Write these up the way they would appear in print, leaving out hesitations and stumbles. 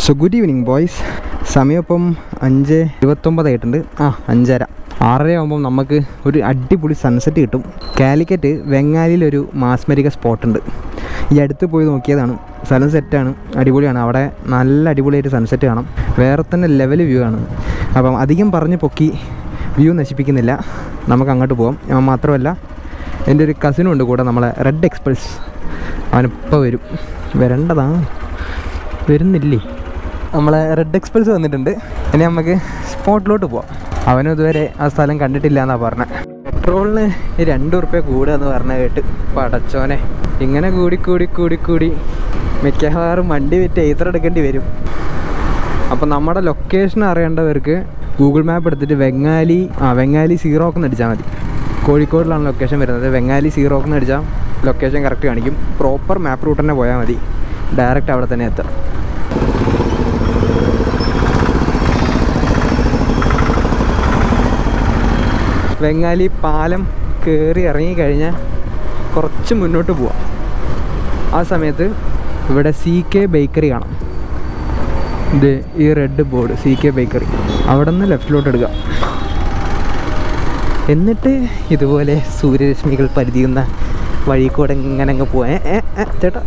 So good evening boys. സമയം ഇപ്പം 5:29 ആയിട്ടുണ്ട്. 5:30 6:30 ആകുമ്പം നമുക്ക് ഒരു അടിപൊളി സൺസെറ്റ് കിട്ടും. കാലിക്കറ്റ് വെങ്ങാലിയിലൊരു മാസ്മരിക സ്പോട്ടുണ്ട്. ഈ അടുത്ത് പോയി നോക്കിയതാണ്. സ്ഥലം സെറ്റാണ്, അടിപൊളിയാണ്. അവിടെ നല്ല അടിപൊളിയായിട്ട് സൺസെറ്റ് കാണാം. വേറെ തന്നെ ലെവൽ വ്യൂ ആണ്. അപ്പം അധികം പറഞ്ഞ് പൊക്കി വ്യൂ നശിപ്പിക്കുന്നില്ല, നമുക്ക് അങ്ങോട്ട് പോകാം. ഞാൻ മാത്രമല്ല, എൻ്റെ ഒരു കസിനും ഉണ്ട് കൂടെ, നമ്മളെ റെഡ് എക്സ്പ്രസ്. അവനിപ്പോൾ വരും, വരേണ്ടതാണ്, വരുന്നില്ലേ. നമ്മളെ റെഡ് എക്സ്പ്രസ് വന്നിട്ടുണ്ട്. ഇനി നമുക്ക് സ്പോട്ടിലോട്ട് പോവാം. അവനും ഇതുവരെ ആ സ്ഥലം കണ്ടിട്ടില്ല എന്നാണ് പറഞ്ഞത്. പെട്രോളിന് 2 റുപ്യ കൂടുക എന്ന് പറഞ്ഞ കേട്ട്. പടച്ചോനെ, ഇങ്ങനെ കൂടി മിക്കവാറും വണ്ടി വിറ്റ് ഏത്തർ എടുക്കേണ്ടി വരും. അപ്പം നമ്മുടെ ലൊക്കേഷൻ അറിയേണ്ടവർക്ക് ഗൂഗിൾ മാപ്പ് എടുത്തിട്ട് വെങ്ങാലി സീറോക്ക് അടിച്ചാൽ മതി. കോഴിക്കോടിലാണ് ലൊക്കേഷൻ വരുന്നത്. വെങ്ങാലി സീറോക്ക് അടിച്ചാൽ ലൊക്കേഷൻ കറക്റ്റ് കാണിക്കും. പ്രോപ്പർ മാപ്പ് റൂട്ട് തന്നെ പോയാൽ മതി, ഡയറക്റ്റ് അവിടെ തന്നെ എത്താം. വെങ്ങാലി പാലം കയറി ഇറങ്ങിക്കഴിഞ്ഞാൽ കുറച്ച് മുന്നോട്ട് പോവാം. ആ സമയത്ത് ഇവിടെ CK ബേക്കറി കാണാം. ഇത് ഈ റെഡ് ബോർഡ് CK ബേക്കറി. അവിടെ നിന്ന് ലെഫ്റ്റിലോട്ട് എടുക്കുക. എന്നിട്ട് ഇതുപോലെ സൂര്യരശ്മികൾ പരിധിയുന്ന വഴി കൂടെ ഇങ്ങനെ അങ്ങ് പോവാ. ചേട്ടാ,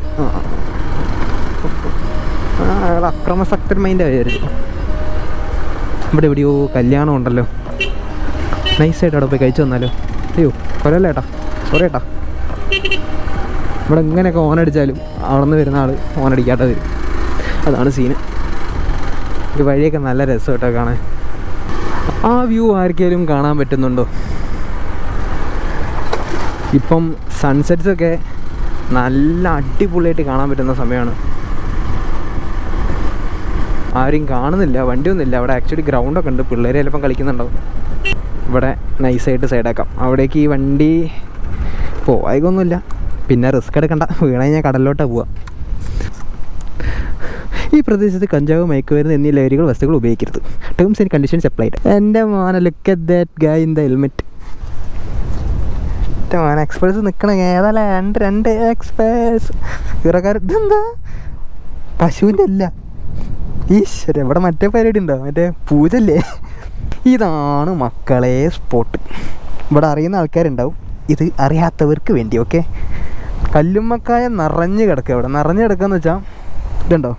അയാൾ അക്രമസക്തൻ മൈൻഡ് ആയിരുന്നു. ഇവിടെ എവിടെയോ കല്യാണം ഉണ്ടല്ലോ. നൈസായിട്ട് അവിടെ പോയി കഴിച്ചു വന്നാലോ. അയ്യോ കൊല്ലല്ലേ ഏട്ടാ, സോറി ഏട്ടാ. ഇവിടെ ഇങ്ങനെയൊക്കെ ഓണടിച്ചാലും അവിടെ നിന്ന് വരുന്ന ആൾ ഓണടിക്കാതെ വരും. അതാണ് സീന്. ഈ വഴിയൊക്കെ നല്ല രസം കേട്ടോ കാണാൻ. ആ വ്യൂ ആർക്കെങ്കിലും കാണാൻ പറ്റുന്നുണ്ടോ? ഇപ്പം സൺസെറ്റ്സൊക്കെ നല്ല അടിപൊളിയായിട്ട് കാണാൻ പറ്റുന്ന സമയമാണ്. ആരും കാണുന്നില്ല, വണ്ടിയൊന്നുമില്ല. അവിടെ ആക്ച്വലി ഗ്രൗണ്ടൊക്കെ ഉണ്ട്, പിള്ളേർ ചിലപ്പം കളിക്കുന്നുണ്ടാവും. ഇവിടെ നൈസായിട്ട് സൈഡാക്കാം. അവിടേക്ക് ഈ വണ്ടി പോകായികൊന്നുമില്ല, പിന്നെ റിസ്ക് എടുക്കണ്ട. വീണ കഴിഞ്ഞാൽ കടലിലോട്ടാണ് പോവുക. ഈ പ്രദേശത്ത് കഞ്ചാവ്, മയക്കുമരുന്ന് എന്നീ ലഹരികൾ വസ്തുക്കൾ ഉപയോഗിക്കരുത്. Terms and conditions applied. എൻ്റെ മോനെ, ലുക്ക് അറ്റ് ദാറ്റ് ഗായ് ഇൻ ദ ഹെൽമെറ്റ്. എൻ്റെ മോനെ എക്സ്പ്രസ് നിൽക്കണ ഏതല്ല, രണ്ട് എക്സ്പ്രസ് ഇറക്കാർ. ഇതെന്താ പശുവിൻ്റെ അല്ല, ഈശ്വര. ഇവിടെ മറ്റേ പരിപാടി ഉണ്ടോ, മറ്റേ പൂജല്ലേ? ഇതാണ് മക്കളെ സ്പോട്ട്. ഇവിടെ അറിയുന്ന ആൾക്കാരുണ്ടാവും, ഇത് അറിയാത്തവർക്ക് വേണ്ടി. ഓക്കെ, കല്ലുമ്മക്കായ നിറഞ്ഞ് കിടക്കുക. ഇവിടെ നിറഞ്ഞ് കിടക്കുകയെന്ന് വെച്ചാൽ ഇതുണ്ടോ,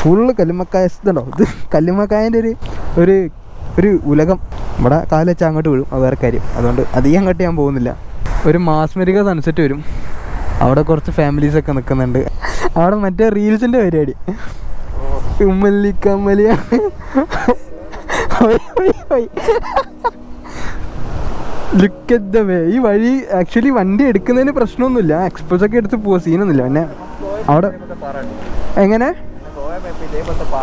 ഫുള്ള് കല്ലുമ്മക്കായ. ഇതുണ്ടോ, ഇത് കല്ലുമ്മക്കായൻ്റെ ഒരു ഉലകം. ഇവിടെ കാല് വെച്ചാൽ അങ്ങോട്ട് വീഴും, അത് വേറെ കാര്യം. അതുകൊണ്ട് അധികം അങ്ങോട്ട് ഞാൻ പോകുന്നില്ല. ഒരു മാസ്മരിക സൺസെറ്റ് വരും. അവിടെ കുറച്ച് ഫാമിലീസൊക്കെ നിൽക്കുന്നുണ്ട്. അവിടെ മറ്റേ റീൽസിൻ്റെ പരിപാടി, ഉമ്മല്ലിക്കമ്മലിയ. Look at the way. ഈ വഴി ആക്ച്വലി വണ്ടി എടുക്കുന്നതിന് പ്രശ്നമൊന്നുമില്ല, എക്സ്പ്രസ് ഒക്കെ എടുത്ത് പോവാ, സീനൊന്നുമില്ല. പിന്നെ അവിടെ എങ്ങനെ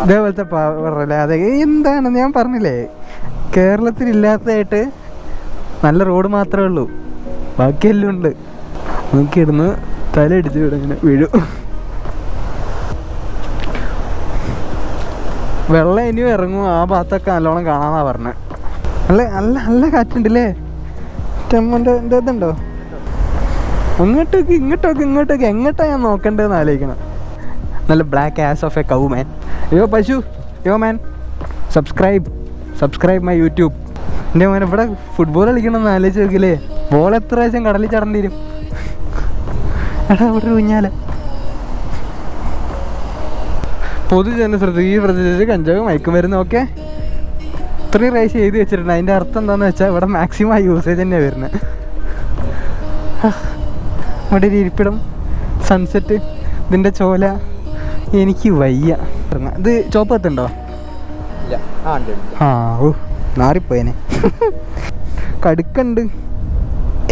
ഇതേപോലത്തെ പവറല്ലേ? അതെ, എന്താണ് ഞാൻ പറഞ്ഞില്ലേ, കേരളത്തിലില്ലാത്തതായിട്ട് നല്ല റോഡ് മാത്രമേ ഉള്ളൂ, ബാക്കിയെല്ലാം ഉണ്ട്. നോക്കിയിടുന്ന് തലയിടിച്ച് ഇവിടെ ഇങ്ങനെ വീഴും. വെള്ളം ഇനിയും ഇറങ്ങും. ആ ഭാഗത്തൊക്കെ നല്ലോണം കാണാന്നാ പറഞ്ഞത്. നല്ല കാറ്റുണ്ടല്ലേ? ടെമ്മൻ്റെ ഇതുണ്ടോ? ഇങ്ങോട്ടൊക്കെ എങ്ങോട്ടാ ഞാൻ നോക്കേണ്ടതെന്ന് ആലോചിക്കണം. നല്ല black as of a cow man. Yo പശു, യോ മാൻ, സബ്സ്ക്രൈബ് മൈ യൂട്യൂബ്. എൻ്റെ മോനെ, ഇവിടെ ഫുട്ബോൾ കളിക്കണമെന്ന് ആലോചിച്ച് നോക്കില്ലേ? ബോൾ എത്ര പ്രാവശ്യം കടലിൽ ചടണ്ടി വരും. എടാ ഇവിടെ കുഞ്ഞാല. പൊതുജനശ്രദ്ധ, ഈ പ്രദേശത്ത് കഞ്ചാവ്, മയക്കുമരുന്ന് ഒക്കെ ഇത്രയും പ്രാവശ്യം എഴുതി വെച്ചിട്ടുണ്ട്. അതിൻ്റെ അർത്ഥം എന്താണെന്ന് വെച്ചാൽ ഇവിടെ മാക്സിമം യൂസേജ് തന്നെയാണ് വരുന്നത്. ഇവിടെ ഒരു ഇരിപ്പിടം, സൺസെറ്റ്, ഇതിൻ്റെ ചോല. എനിക്ക് വയ്യ. ഇത് ചോപ്പ് എത്തുണ്ടോ? ഓ നാറിപ്പോയനെ. കടുക്കുണ്ട്,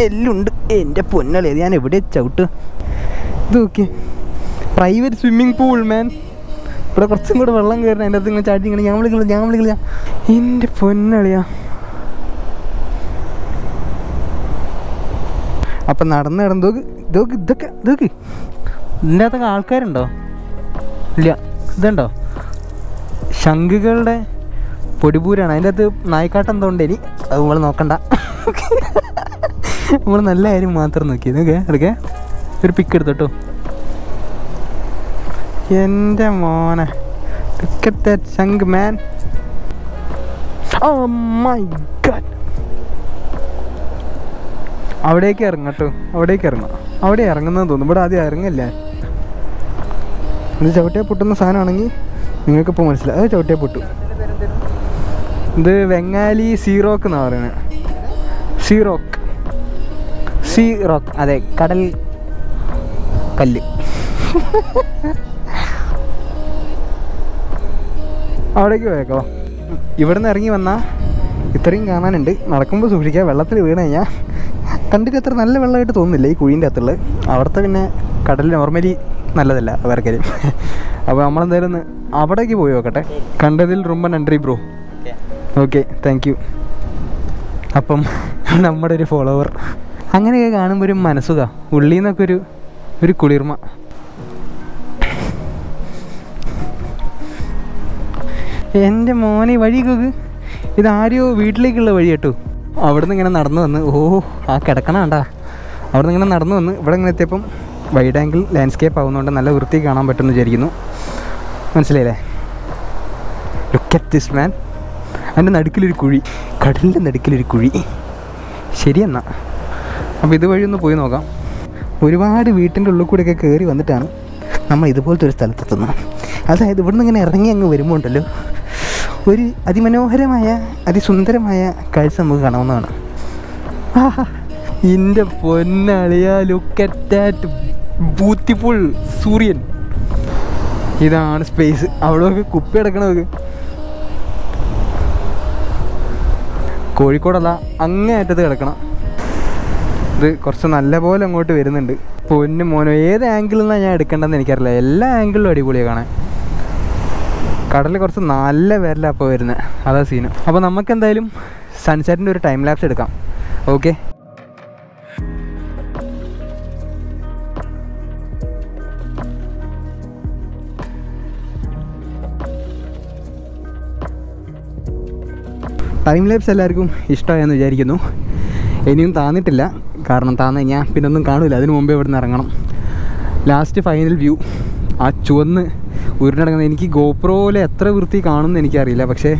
എല്ലുണ്ട്. എൻ്റെ പൊന്നളി, ഞാൻ എവിടെ ചവിട്ടുക? ഇത് നോക്കി, പ്രൈവറ്റ് സ്വിമ്മിങ് പൂൾ മാൻ. ഇവിടെ കുറച്ചും കൂടെ വെള്ളം കയറണം. അതിൻ്റെ അകത്ത് ഇങ്ങനെ ചാടി ഇങ്ങനെ ഞാൻ വിളിക്കില്ല. എൻ്റെ പൊന്നളിയാ. അപ്പം നടന്ന് ഇതൊക്കെ ഇതിൻ്റെ അകത്തൊക്കെ ആൾക്കാരുണ്ടോ? ഇല്ല. ഇതുണ്ടോ, ശംഖുകളുടെ പൊടിപൂരാണ്. അതിൻ്റെ അകത്ത് നായ്ക്കാട്ടം എന്തോ ഉണ്ട്. ഇനി അത് നമ്മൾ നോക്കണ്ട, നമ്മൾ നല്ല കാര്യം മാത്രം നോക്കി. ഇതൊക്കെ എടുക്കേ, ഒരു പിക്ക് എടുത്തോട്ടോ. എൻ്റെ മോനെ, look at that chunk, man. Oh my god. അവിടേക്ക് ഇറങ്ങാം കേട്ടോ, അവിടേക്ക് ഇറങ്ങാം. അവിടെ ഇറങ്ങുന്നതെന്ന് തോന്നുന്നു, ഇവിടെ ആദ്യം ഇറങ്ങില്ലേ. ഇത് ചവിട്ടിയെ പൊട്ടുന്ന സാധനമാണെങ്കിൽ നിങ്ങൾക്കിപ്പോൾ മനസ്സിലായി. അത് ചവിട്ടിയെ പൊട്ടു. ഇത് വെങ്ങാലി സീറോക്ക് എന്നാണ് പറയുന്നത്. സീറോക്ക്, അതെ, കടൽ കല്ല്. അവിടേക്ക് പോയേക്കോ. ഇവിടുന്ന് ഇറങ്ങി വന്നാൽ ഇത്രയും കാണാനുണ്ട്. നടക്കുമ്പോൾ സൂക്ഷിക്കുക, വെള്ളത്തിൽ വീണ് കഴിഞ്ഞാൽ കണ്ടിട്ട് അത്ര നല്ല വെള്ളമായിട്ട് തോന്നുന്നില്ല ഈ കുഴീൻ്റെ അകത്തുള്ളത്. അവിടുത്തെ പിന്നെ കടൽ നോർമലി നല്ലതല്ല വേറെ കാര്യം. അപ്പോൾ നമ്മളെന്തായാലും അവിടേക്ക് പോയി നോക്കട്ടെ. കണ്ടതിൽ ரொம்ப നന്ദി ബ്രോ. Okay, thank you. അപ്പം നമ്മുടെ ഒരു ഫോളോവർ അങ്ങനെയൊക്കെ കാണുമ്പോൾ ഒരു മനസ്സുക, ഉള്ളിൽ നിന്നൊക്കെ ഒരു കുളിർമ. എൻ്റെ മോനെ, വഴി നോക്ക്. ഇതാരോ വീട്ടിലേക്കുള്ള വഴി കേട്ടോ. അവിടെ നിന്ന് ഇങ്ങനെ നടന്നു വന്ന്, ആ കിടക്കണ കണ്ടാ, അവിടെ നിന്ന് ഇങ്ങനെ നടന്നു വന്ന് ഇവിടെ ഇങ്ങനെ എത്തിയപ്പം വൈഡ് ആംഗിൾ ലാൻഡ്സ്കേപ്പ് ആവുന്നതുകൊണ്ട് നല്ല വൃത്തി കാണാൻ പറ്റുമെന്ന് വിചാരിക്കുന്നു. മനസ്സിലായില്ലേ? Look at this man. അതിൻ്റെ നടുക്കിലൊരു കുഴി, കടലിൻ്റെ നടുക്കിലൊരു കുഴി. ശരിയെന്നാ. അപ്പോൾ ഇതുവഴി ഒന്ന് പോയി നോക്കാം. ഒരുപാട് വീട്ടിൻ്റെ ഉള്ളിൽ കൂടെയൊക്കെ കയറി വന്നിട്ടാണ് നമ്മൾ ഇതുപോലത്തെ ഒരു സ്ഥലത്തെത്തുന്നത്. അതായത് ഇവിടുന്ന് ഇങ്ങനെ ഇറങ്ങി അങ്ങ് വരുമ്പോൾ ഉണ്ടല്ലോ, ഒരു അതിമനോഹരമായ അതിസുന്ദരമായ കാഴ്ച നമുക്ക് കാണാവുന്നതാണ്. എൻ്റെ പൊന്നളിയ, ലുക്ക് അറ്റ് ദാറ്റ് ബ്യൂട്ടിഫുൾ സൂര്യൻ. ഇതാണ് സ്പേസ്. അവിടെയൊക്കെ കുപ്പി കിടക്കണമൊക്കെ. കോഴിക്കോടല്ല, അങ്ങേ അറ്റത്ത് കിടക്കണം. ഇത് കുറച്ച് നല്ല പോലെ അങ്ങോട്ട് വരുന്നുണ്ട്. പൊന്നു മോനോ, ഏത് ആംഗിളിൽ നിന്നാണ് ഞാൻ എടുക്കേണ്ടതെന്ന് എനിക്കറിയില്ല. എല്ലാ ആംഗിളിലും അടിപൊളിയാണ് കാണാൻ. കടൽ കുറച്ച് നല്ല പേരിലാണ് അപ്പോൾ വരുന്നത്, അതാ സീന്. അപ്പോൾ നമുക്ക് എന്തായാലും സൺസെറ്റിൻ്റെ ഒരു ടൈം ലാപ്സ് എടുക്കാം. ഓക്കെ, ടൈം ലാപ്സ് എല്ലാവർക്കും ഇഷ്ടമായെന്ന് വിചാരിക്കുന്നു. ഇനിയും താന്നിട്ടില്ല, കാരണം താന്ന് കഴിഞ്ഞാൽ പിന്നെ ഒന്നും കാണില്ല. അതിന് മുമ്പേ ഇവിടെ നിന്ന് ഇറങ്ങണം. ലാസ്റ്റ് ഫൈനൽ വ്യൂ, ആ ചുവന്ന് ഉരുണ്ടടങ്ങുന്നത്. എനിക്ക് ഗോപ്രോയിലെ എത്ര വൃത്തി കാണുമെന്ന് എനിക്കറിയില്ല, പക്ഷേ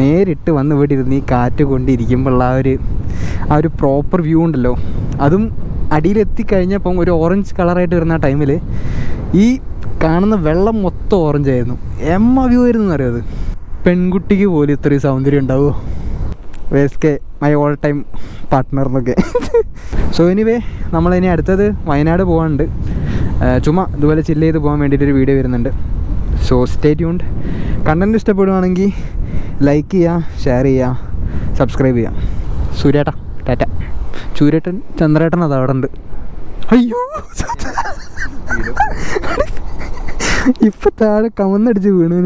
നേരിട്ട് വന്ന് ഇവിടെ ഇരുന്ന് ഈ കാറ്റ് കൊണ്ടിരിക്കുമ്പോഴുള്ള ആ ഒരു പ്രോപ്പർ വ്യൂ ഉണ്ടല്ലോ. അതും അടിയിലെത്തിക്കഴിഞ്ഞപ്പം ഒരു ഓറഞ്ച് കളറായിട്ട് വരുന്ന ടൈമിൽ ഈ കാണുന്ന വെള്ളം മൊത്തം ഓറഞ്ചായിരുന്നു. വ്യൂ ആയിരുന്നു എന്നറിയത്. പെൺകുട്ടിക്ക് പോലും ഇത്രയും സൗന്ദര്യം ഉണ്ടാവുമോ? വേസ്കെ മൈ ഓൾ ടൈം പാർട്ട്ണർ എന്നൊക്കെ. സോ എനിവേ, നമ്മളിനി അടുത്തത് വയനാട് പോകാനുണ്ട്. ചുമ്മാ ഇതുപോലെ ചില്ല് ചെയ്ത് പോകാൻ വേണ്ടിയിട്ടൊരു വീഡിയോ വരുന്നുണ്ട്. So stay tuned. കണ്ടൻറ്റ് ഇഷ്ടപ്പെടുവാണെങ്കിൽ ലൈക്ക് ചെയ്യുക, ഷെയർ ചെയ്യുക, സബ്സ്ക്രൈബ് ചെയ്യുക. സൂര്യേട്ട ടാറ്റ. ചൂരേട്ടൻ ചന്ദ്രേട്ടൻ അത് അവിടെ ഉണ്ട്. അയ്യോ, ഇപ്പൊ താഴെ കമന്നടിച്ച് വീണു.